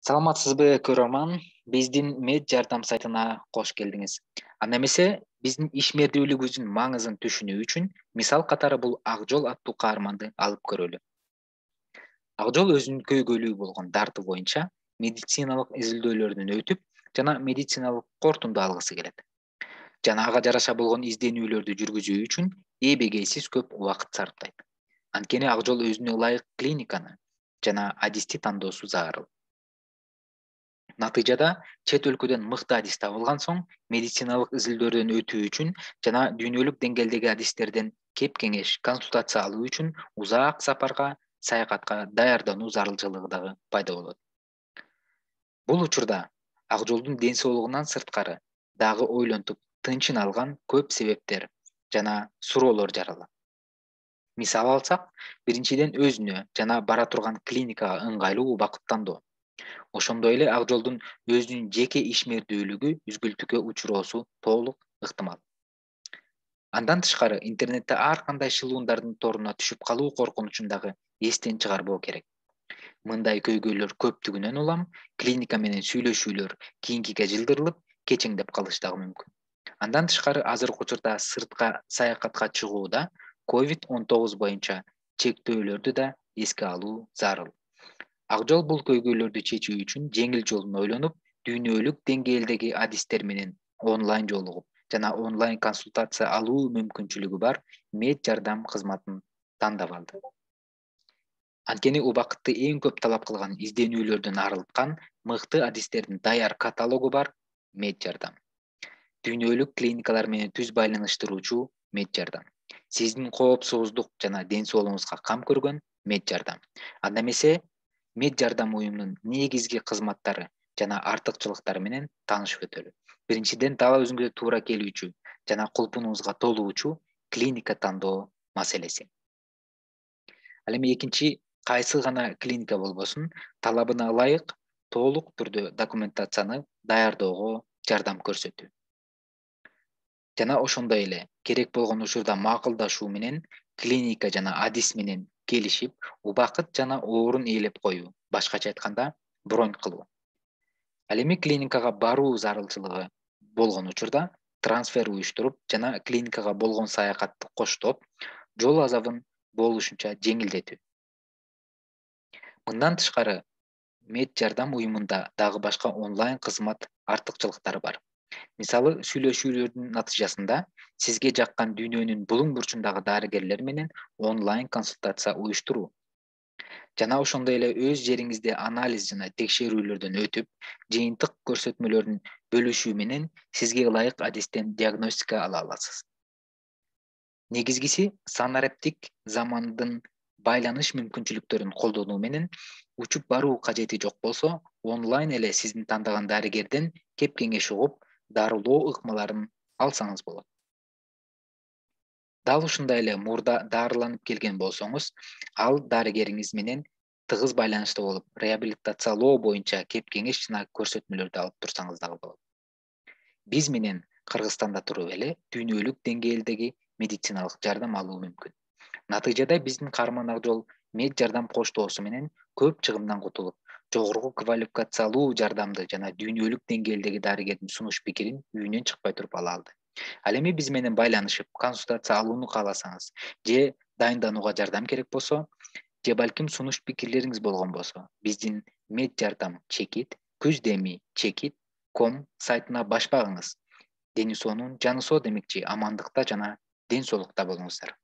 Саламатсызбы көрөрман? Биздин Мед жардам сайтына кош келдиңиз. Анда эмесе биздин ишмердүүлүгүбүздүн маңызын түшүнүү үчүн мисал катары бул Ак жол аттуу каарманды алып көрөлү. Ак жол өзүнүн көйгөйлүгү болгон дарты боюнча медициналык изилдөөлөрдөн өтүп жана медициналык кортунду алгысы келет. Жана ага жараша болгон изденүүлөрдү жүргүзүү үчүн эбегейсиз көп убакыт сарптайт. Анткени Ак жол өзүнө ылайык клиниканы жана адисти тандоосу зарыл. Натыйжада чет өлкөдөн мыкты адис табылган соң медициналык изилдөөлөрдөн өтүү үчүн жана дүйнөлүк деңгээлдеги адистерден кеп кеңеш, консультация алуу үчүн узак саякатка даярдануу зарылчылыгы дагы пайда болот. Бул учурда Ак жолдун ден соолугунан сырткары дагы ойлонтуп тынчын алган көп себептер жана суроолор жаралат. Мисал алсак, биринчиден өзүнө жана бара турган клиникага ыңгайлуу убакыт тандоо. Ошондой эле Ак жолдун өзүнүн жеке ишмердүүлүгү үзгүлтүүгө учуроосу толук ыктымал. Андан тышкары интернетте ар кандай шылуундардын торуна түшүп калуу коркунучун дагы эстен чыгарбоо керек. Мындай көйгөйлөр көптүгүнөн улам клиника менен сүйлөшүүлөр кийинкиге жылдырылып, кечеңдеп калышы дагы мүмкүн. Андан тышкары азыркы учурда сыртка саякатка чыгууда COVID-19 боюнча чектөөлөрдү да эске алуу зарыл. Ак жол бул көйгөйлөрдү чечүү үчүн жеңил жолун ойлонуп, дүйнөлүк деңгээлдеги адистер менен онлайн жолугуп жана онлайн консультация алуу мүмкүнчүлүгү бар Мед жардам кызматын тандап алды. Анткени убакытты эң көп талап кылган изденүүлөрдөн арылткан мыкты адистердин даяр каталогу бар Мед жардам. Дүйнөлүк клиникалар менен түз байланыштыруучу Мед жардам. Сиздин коопсуздук жана ден соолугуңузга кам көргөн Мед жардам. Анда эмесе Мед жардам уюмунун негизги кызматтары жана артыкчылыктары менен таанышып өтөлү. Биринчиден, дал өзүңүзгө туура келүүчү жана кулпуңузга толуучу клиника тандоо маселеси. Ал эми экинчи, кайсы гана клиника болбосун, талабына ылайык толук түрдө документацияны даярдоого жардам көрсөтүү. Жана ошондой эле керек болгон учурда макулдашуу менен клиника жана адис менен келишип, убакыт жана орун ээлеп коюу, башкача айтканда, бронь кылуу. Ал эми клиникага баруу зарылчылыгы болгон учурда трансфер уюштуруп жана клиникага болгон саякатты коштоп, жол азабын болушунча жеңилдетүү. Мындан тышкары, Мед жардам уюмунда дагы башка онлайн кызмат артыкчылыктары бар. Мисалы, сүйлөшүүлөрдүн натыйжасында сизге жаккан дүйнөнүн булуң бурчундагы дарыгерлер менен онлайн консультация уюштуруу. Жана ошондой эле өз жериңизде анализ жана текшерүүлөрдөн өтүп, жыйынтык көрсөтмөлөрүн бөлүшүү менен сизге ылайык адистен диагностика ала аласыз. Негизгиси, санариптик замандын байланыш мүмкүнчүлүктөрүн колдонуу менен учуп баруу кажети жок болсо, онлайн эле сиздин тандаган дарыгерден кеп кеңеш угуп, дарылоо ыкмаларын алсаңыз болот. Дал ушундай эле мурда дарыланып келген болсоңуз, ал дарыгериңиз менен тыгыз байланышта болуп, реабилитациялоо боюнча кеп кеңеш жана көрсөтмөлөрдү алып турсаңыз дагы болот. Биз менен Кыргызстанда туруп эле дүйнөлүк деңгээлдеги медициналык жардам алуу мүмкүн. Натыйжада биздин каарман Ак жол Мед жардам коштоосу менен көп чыгымдан кутулуп, жогорку квалификациялуу жардамды жана дүйнөлүк деңгээлдеги дарыгердин сунуш пикирин үйүнөн чыкпай туруп ала алды. Ал эми биз менен байланышып, консультация алууну кааласаңыз, же дайынданууга жардам керек болсо, же балким сунуш пикирлериңиз болгон болсо, биздин Мед жардам #kuzdemi-ком сайтына баш багыңыз. Дени соонун жаны соо демекчи, амандыкта жана ден соолукта болуңуздар.